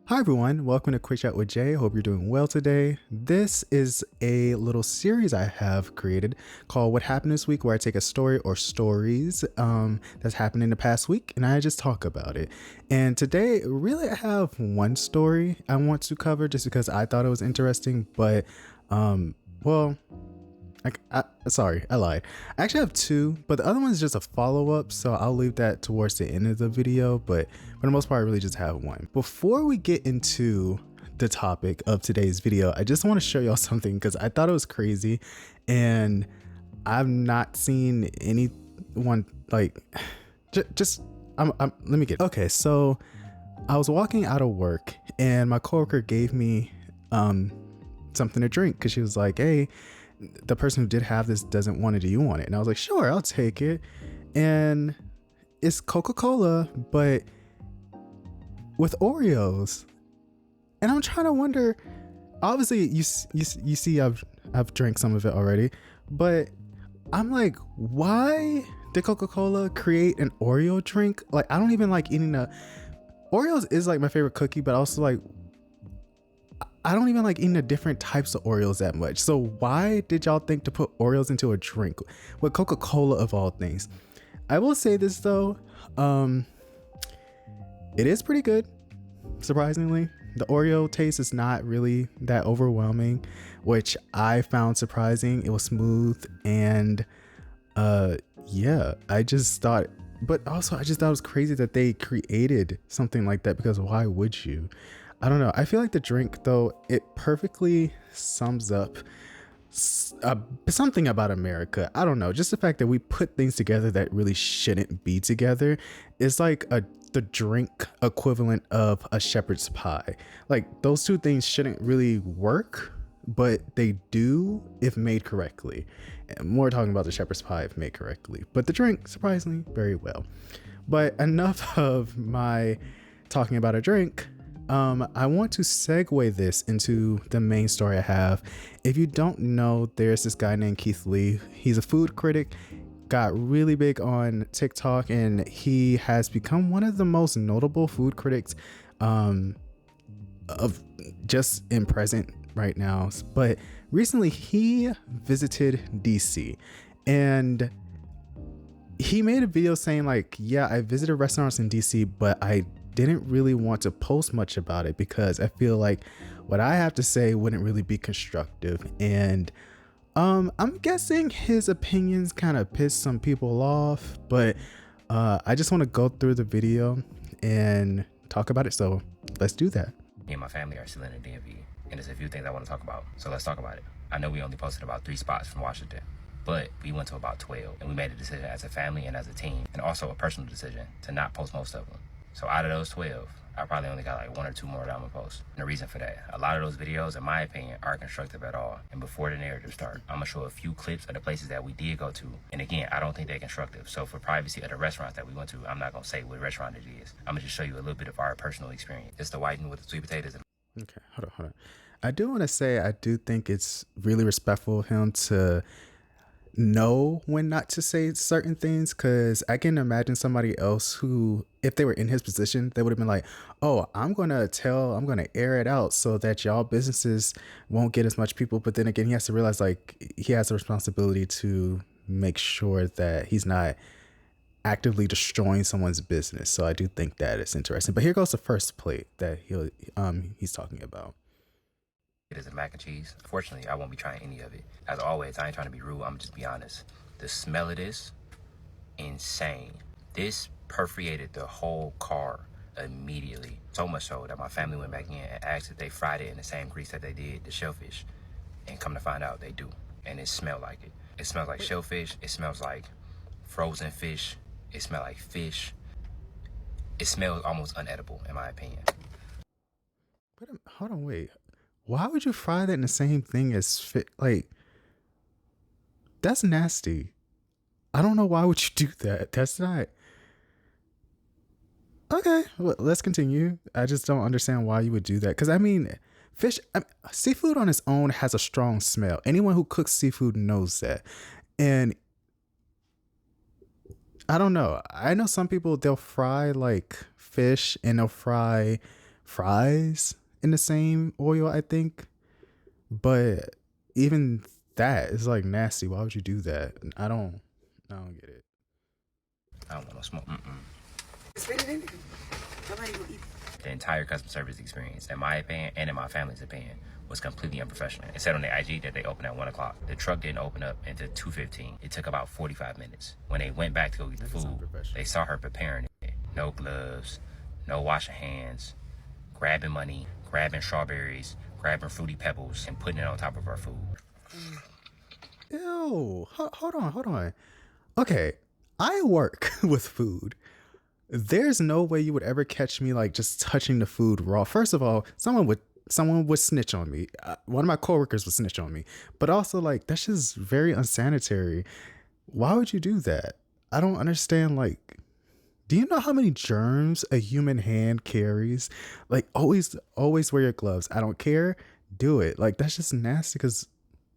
Hi everyone, welcome to Quick Chat with Jay. Hope you're doing well today. This is a little series I have created called What Happened This Week, where I take a story or stories that's happened in the past week and I just talk about it. And today, really, I have one story I want to cover just because I thought it was interesting, but well, sorry, I lied. I actually have two, but the other one is just a follow-up, so I'll leave that towards the end of the video, but for the most part, I really just have one. Before we get into the topic of today's video, I just want to show y'all something because I thought it was crazy, and I've not seen anyone like, let me get, okay, so I was walking out of work, and my coworker gave me something to drink because she was like, hey, the person who did have this doesn't want it. Do you want it? And I was like, sure, I'll take it. And it's Coca-Cola, but with Oreos. And I'm trying to wonder, obviously you see I've drank some of it already, but I'm like, why did Coca-Cola create an Oreo drink? Like, I don't even like eating Oreos is like my favorite cookie, but also like, I don't even like eating the different types of Oreos that much. So why did y'all think to put Oreos into a drink with Coca-Cola of all things? I will say this though, it is pretty good. Surprisingly, the Oreo taste is not really that overwhelming, which I found surprising. It was smooth and yeah, I just thought, but also I just thought it was crazy that they created something like that, because why would you? I don't know. I feel like the drink, though, it perfectly sums up something about America. I don't know. Just the fact that we put things together that really shouldn't be together. It's like the drink equivalent of a shepherd's pie. Like, those two things shouldn't really work, but they do if made correctly. And more talking about the shepherd's pie if made correctly. But the drink, surprisingly, very well. But enough of my talking about a drink. I want to segue this into the main story I have. If you don't know, there's this guy named Keith Lee. He's a food critic, got really big on TikTok, and he has become one of the most notable food critics of just in present right now. But recently he visited DC, and he made a video saying like, yeah, I visited restaurants in DC, but I didn't really want to post much about it because I feel like what I have to say wouldn't really be constructive. And I'm guessing his opinions kind of pissed some people off, but I just want to go through the video and talk about it. So let's do that. Me and my family are still in the DMV, and there's a few things I want to talk about. So let's talk about it. I know we only posted about 3 spots from Washington, but we went to about 12, and we made a decision as a family and as a team, and also a personal decision to not post most of them. So out of those 12, I probably only got like 1 or 2 more that I'm gonna post. And the reason for that, a lot of those videos, in my opinion, aren't constructive at all. And before the narrative starts, I'm gonna show a few clips of the places that we did go to. And again, I don't think they're constructive. So for privacy of the restaurants that we went to, I'm not gonna say what restaurant it is. I'm gonna just show you a little bit of our personal experience. It's the whiting with the sweet potatoes. Okay, hold on. I do want to say, I do think it's really respectful of him to know when not to say certain things, because I can imagine somebody else who, if they were in his position, they would have been like, oh, I'm going to air it out so that y'all businesses won't get as much people. But then again, he has to realize like he has a responsibility to make sure that he's not actively destroying someone's business. So I do think that it's interesting. But here goes the first plate that he's talking about. It is a mac and cheese. Unfortunately, I won't be trying any of it. As always, I ain't trying to be rude. I'm just be honest. The smell of this, insane. This perforated the whole car immediately. So much so that my family went back in and asked if they fried it in the same grease that they did the shellfish. And come to find out, they do. And it smelled like it. It smells like shellfish. It smells like frozen fish. It smells like fish. It smells almost unedible, in my opinion. But hold on, wait. Why would you fry that in the same thing as fit? Like, that's nasty. I don't know why would you do that. That's not. Okay, well, let's continue. I just don't understand why you would do that. Because I mean, seafood on its own has a strong smell. Anyone who cooks seafood knows that. And I don't know. I know some people, they'll fry like fish and they'll fry fries in the same oil, I think. But even that is like nasty. Why would you do that? I don't get it. I don't want no smoke. Spit it in there. Nobody will eat. The entire customer service experience, in my opinion and in my family's opinion, was completely unprofessional. It said on the IG that they opened at 1 o'clock. The truck didn't open up until 2:15. It took about 45 minutes. When they went back to go get the food, they saw her preparing it. No gloves, no washing hands, grabbing money, grabbing strawberries, grabbing Fruity Pebbles, and putting it on top of our food. Ew. Hold on. Okay, I work with food. There's no way you would ever catch me like just touching the food raw. First of all, someone would snitch on me. One of my coworkers would snitch on me. But also, like, that's just very unsanitary. Why would you do that? I don't understand. Like, do you know how many germs a human hand carries? Like, always wear your gloves. I don't care. Do it. Like, that's just nasty because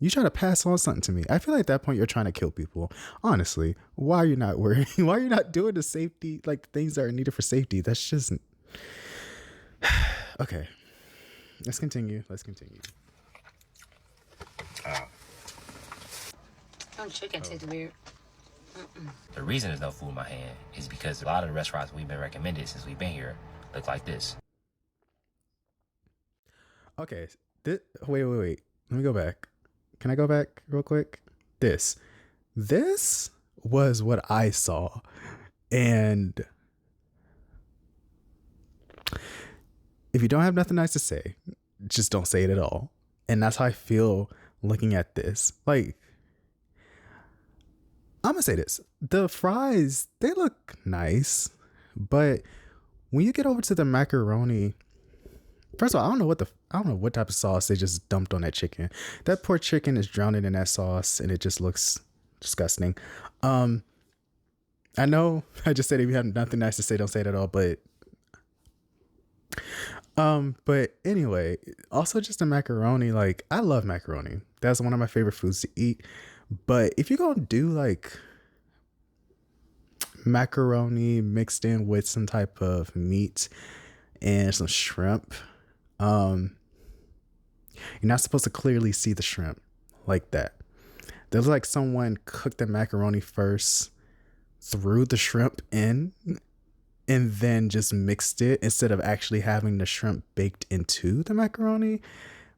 you trying to pass on something to me. I feel like at that point you're trying to kill people. Honestly, why are you not wearing? Why are you not doing the safety, like the things that are needed for safety? That's just okay. Let's continue. Chicken tastes weird. The reason there's no food in my hand is because a lot of the restaurants we've been recommended since we've been here look like this. Okay. Wait. Let me go back. Can I go back real quick? This was what I saw. And if you don't have nothing nice to say, just don't say it at all. And that's how I feel looking at this. Like, I'm gonna say this. The fries, they look nice, but when you get over to the macaroni, first of all, I don't know what type of sauce they just dumped on that chicken. That poor chicken is drowning in that sauce and it just looks disgusting. I know I just said if you have nothing nice to say, don't say it at all, but anyway, also just the macaroni, like I love macaroni. That's one of my favorite foods to eat. But if you're gonna do like macaroni mixed in with some type of meat and some shrimp, you're not supposed to clearly see the shrimp like that. There's like someone cooked the macaroni first, threw the shrimp in, and then just mixed it instead of actually having the shrimp baked into the macaroni,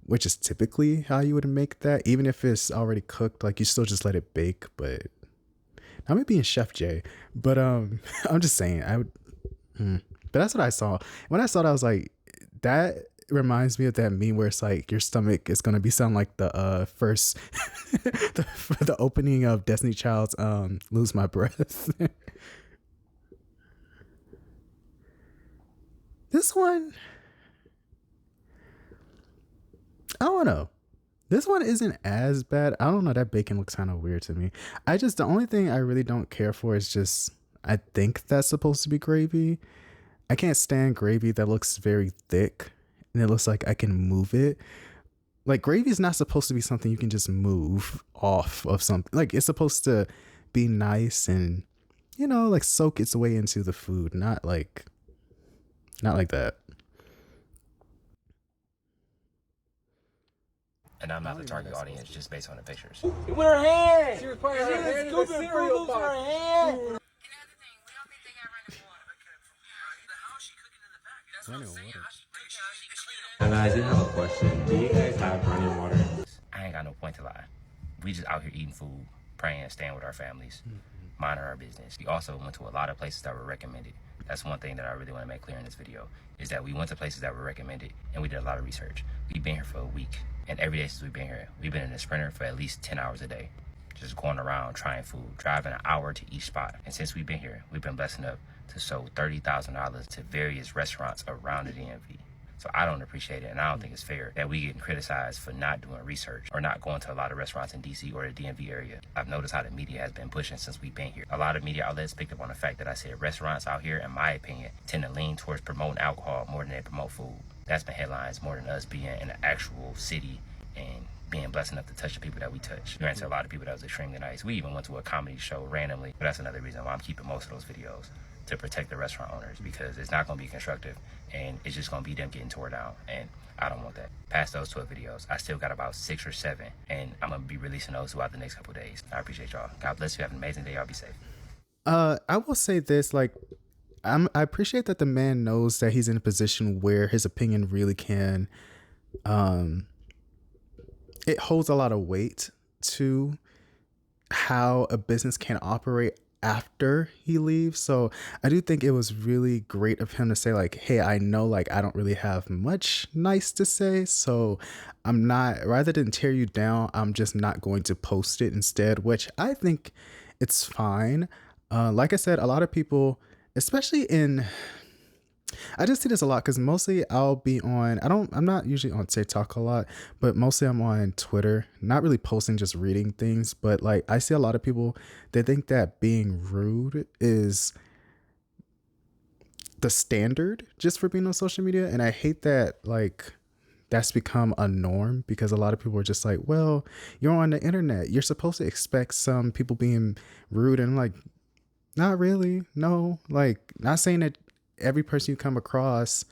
which is typically how you would make that. Even if it's already cooked, like you still just let it bake. But I may be in Chef J, but I'm just saying but that's what I saw. When I saw that, I was like, that reminds me of that meme where it's like your stomach is gonna be sound like the first the opening of Destiny Child's Lose My Breath. This one, I don't know. This one isn't as bad. I don't know. That bacon looks kind of weird to me. The only thing I really don't care for is just, I think that's supposed to be gravy. I can't stand gravy that looks very thick and it looks like I can move it. Like, gravy is not supposed to be something you can just move off of something. Like, it's supposed to be nice and, like soak its way into the food. Not like that. And I'm not the target audience just based on the pictures. With her hand! She was putting her hand in the cereal box. Her hand! Another thing, we don't think they got running water. How is she cooking in the back? That's what I'm saying. How she cooking? And I did have a question. Do you guys have running water? I ain't got no point to lie. We just out here eating food, praying, staying with our families, minding our business. We also went to a lot of places that were recommended. That's one thing that I really want to make clear in this video, is that we went to places that were recommended and we did a lot of research. We've been here for a week, and every day since we've been here, we've been in a Sprinter for at least 10 hours a day, just going around trying food, driving an hour to each spot. And since we've been here, we've been blessed enough to sow $30,000 to various restaurants around the DMV. So I don't appreciate it, and I don't think it's fair that we getting criticized for not doing research or not going to a lot of restaurants in DC or the DMV area. I've noticed how the media has been pushing since we've been here. A lot of media outlets picked up on the fact that I said restaurants out here, in my opinion, tend to lean towards promoting alcohol more than they promote food. That's been headlines more than us being in an actual city and being blessed enough to touch the people that we touch. We ran to a lot of people that was extremely nice. We even went to a comedy show randomly, but that's another reason why I'm keeping most of those videos. to protect the restaurant owners, because it's not going to be constructive and it's just going to be them getting tore down. And I don't want that. Past those 12 videos, I still got about 6 or 7, and I'm going to be releasing those throughout the next couple of days. I appreciate y'all. God bless you. Have an amazing day. Y'all be safe. I will say this, like, I appreciate that the man knows that he's in a position where his opinion really can, it holds a lot of weight to how a business can operate after he leaves. So I do think it was really great of him to say, like, hey, I know, like, I don't really have much nice to say, so I'm not, rather than tear you down, I'm just not going to post it instead, which I think it's fine. Like I said, a lot of people, especially I just see this a lot because mostly I'll be on, I'm not usually on TikTok a lot, but mostly I'm on Twitter, not really posting, just reading things. But like, I see a lot of people, they think that being rude is the standard just for being on social media. And I hate that, like, that's become a norm, because a lot of people are just like, well, you're on the internet, you're supposed to expect some people being rude. And like, not really. No, like, not saying that every person you come across,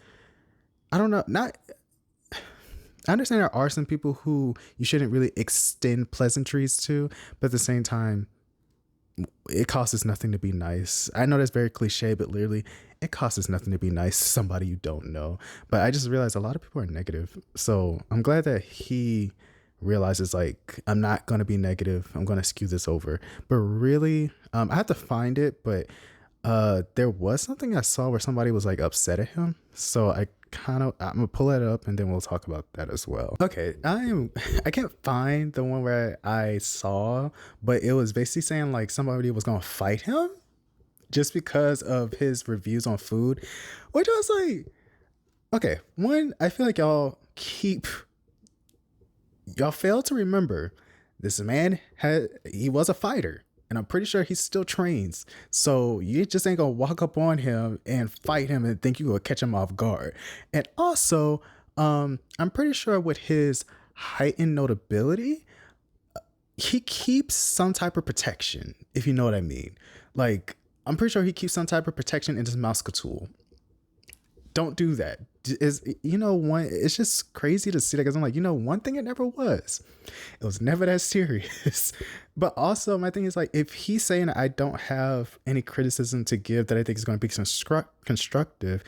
I don't know, I understand there are some people who you shouldn't really extend pleasantries to, but at the same time, it costs us nothing to be nice. I know that's very cliche, but literally it costs us nothing to be nice to somebody you don't know. But I just realized a lot of people are negative. So I'm glad that he realizes, like, I'm not going to be negative. I'm going to skew this over. But really, I have to find it, but there was something I saw where somebody was like upset at him. So I'm gonna pull it up and then we'll talk about that as well. Okay, I can't find the one where I saw, but it was basically saying like somebody was gonna fight him just because of his reviews on food, which I was like, okay, one, I feel like y'all fail to remember this man he was a fighter. And I'm pretty sure he still trains. So you just ain't gonna walk up on him and fight him and think you gonna catch him off guard. And also, I'm pretty sure with his heightened notability, he keeps some type of protection, if you know what I mean. Like, I'm pretty sure he keeps some type of protection in his mouse tool. Don't do that. It's just crazy to see that, because I'm like, one thing it never was. It was never that serious. But also, my thing is, like, if he's saying I don't have any criticism to give that I think is going to be constructive,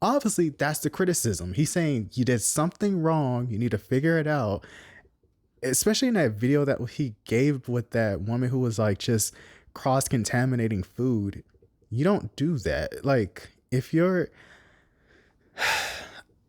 obviously that's the criticism. He's saying you did something wrong. You need to figure it out. Especially in that video that he gave with that woman who was like just cross-contaminating food. You don't do that. Like, if you're...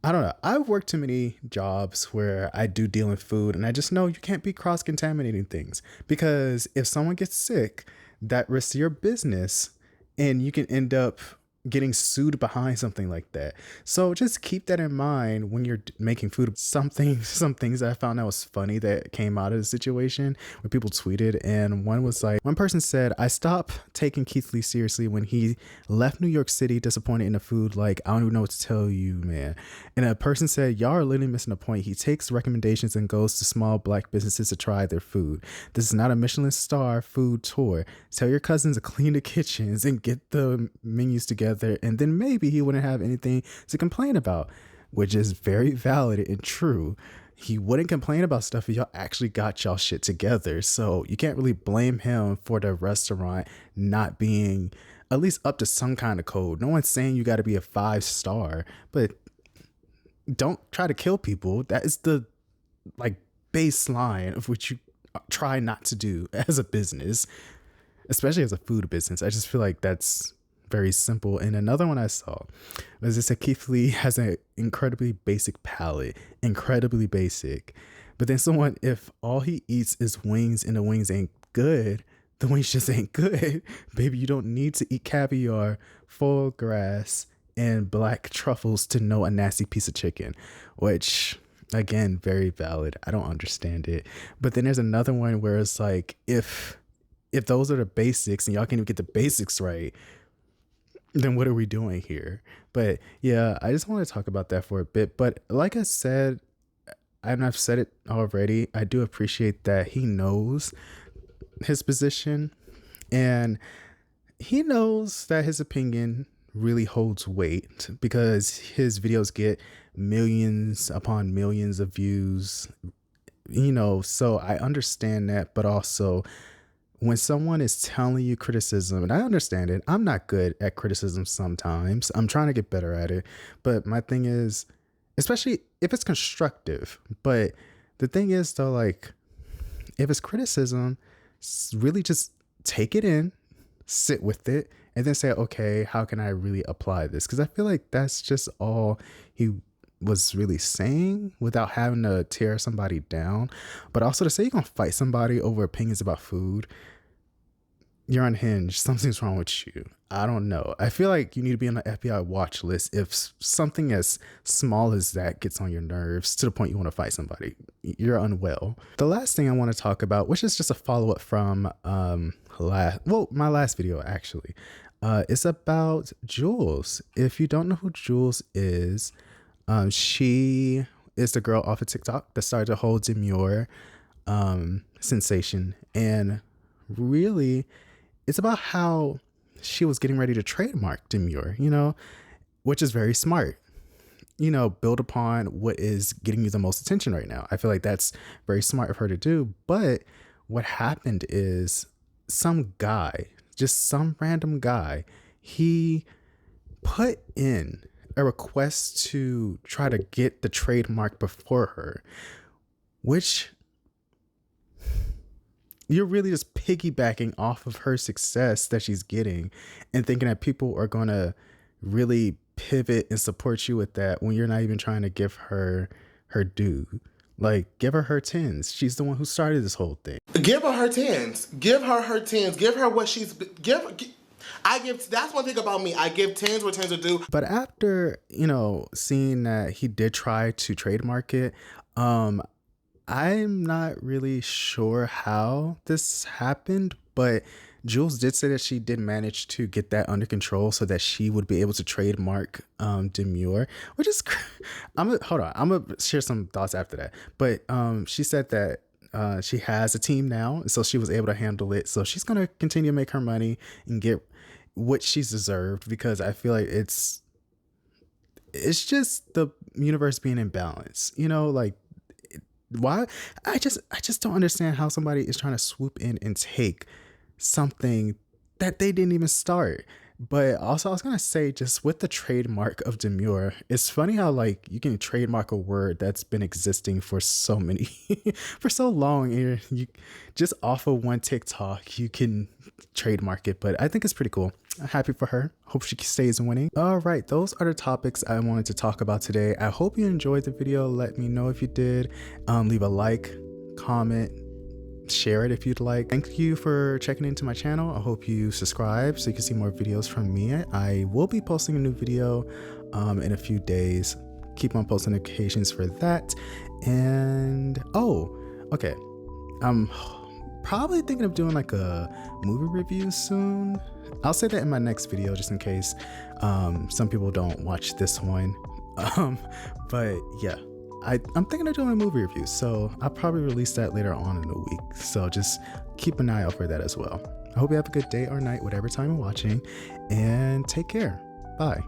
I don't know. I've worked too many jobs where I do deal in food, and I just know you can't be cross-contaminating things, because if someone gets sick, that risks your business, and you can end up getting sued behind something like that. So just keep that in mind when you're making food. Some things I found that was funny that came out of the situation where people tweeted, and one was like, one person said, I stopped taking Keith Lee seriously when he left New York City disappointed in the food. Like, I don't even know what to tell you, man. And a person said, y'all are literally missing the point. He takes recommendations and goes to small black businesses to try their food. This is not a Michelin star food tour. Tell your cousins to clean the kitchens and get the menus together, and then maybe he wouldn't have anything to complain about, which is very valid and true. He wouldn't complain about stuff if y'all actually got y'all shit together. So you can't really blame him for the restaurant not being at least up to some kind of code. No one's saying you got to be a 5-star, but don't try to kill people. That is the like baseline of which you try not to do as a business, especially as a food business. I just feel like that's very simple. And another one I saw was this: Keith Lee has an incredibly basic palate, incredibly basic. But then someone, if all he eats is wings and the wings ain't good, the wings just ain't good. Baby, you don't need to eat caviar, foie gras, and black truffles to know a nasty piece of chicken, which, again, very valid. I don't understand it. But then there's another one where it's like, if those are the basics and y'all can't even get the basics right, then what are we doing here? But yeah, I just want to talk about that for a bit. But like I said, and I've said it already, I do appreciate that he knows his position. And he knows that his opinion really holds weight because his videos get millions upon millions of views, so I understand that. But also, when someone is telling you criticism, and I understand it, I'm not good at criticism sometimes. I'm trying to get better at it. But my thing is, especially if it's constructive, but the thing is though, like, if it's criticism, really just take it in, sit with it, and then say, okay, how can I really apply this? Because I feel like that's just all he was really saying without having to tear somebody down. But also to say you're gonna fight somebody over opinions about food, you're unhinged. Something's wrong with you. I don't know. I feel like you need to be on the FBI watch list if something as small as that gets on your nerves to the point you want to fight somebody. You're unwell. The last thing I want to talk about, which is just a follow-up from my last video actually, is about Jules. If you don't know who Jules is, she is the girl off of TikTok that started the whole demure sensation, and really it's about how she was getting ready to trademark demure, which is very smart. Build upon what is getting you the most attention right now. I feel like that's very smart of her to do. But what happened is some guy, just some random guy, he put in a request to try to get the trademark before her, which you're really just piggybacking off of her success that she's getting and thinking that people are going to really pivot and support you with that when you're not even trying to give her her due. Like, give her her tens. She's the one who started this whole thing. Give her her tens. Give her her tens. Give her what she's that's one thing about me. I give tens where tens are due. But after, seeing that he did try to trademark it, I'm not really sure how this happened, but Jules did say that she did manage to get that under control so that she would be able to trademark demure, which is I'm gonna share some thoughts after that. But she said that she has a team now, so she was able to handle it. So she's gonna continue to make her money and get what she's deserved, because I feel like it's just the universe being in balance, like, why I just don't understand how somebody is trying to swoop in and take something that they didn't even start. But also, I was gonna say, just with the trademark of demure, it's funny how, like, you can trademark a word that's been existing for so many for so long, and you just off of one TikTok you can trademark it. But I think it's pretty cool. I'm happy for her. Hope she stays winning. All right, those are the topics I wanted to talk about today. I hope you enjoyed the video. Let me know if you did. Leave a like, comment, share it if you'd like. Thank you for checking into my channel. I hope you subscribe so you can see more videos from me. I will be posting a new video in a few days. Keep on posting notifications for that. And okay, I'm probably thinking of doing like a movie review soon. I'll say that in my next video just in case some people don't watch this one. But yeah, I'm thinking of doing a movie review, so I'll probably release that later on in the week. So just keep an eye out for that as well. I hope you have a good day or night, whatever time you're watching, and take care. Bye.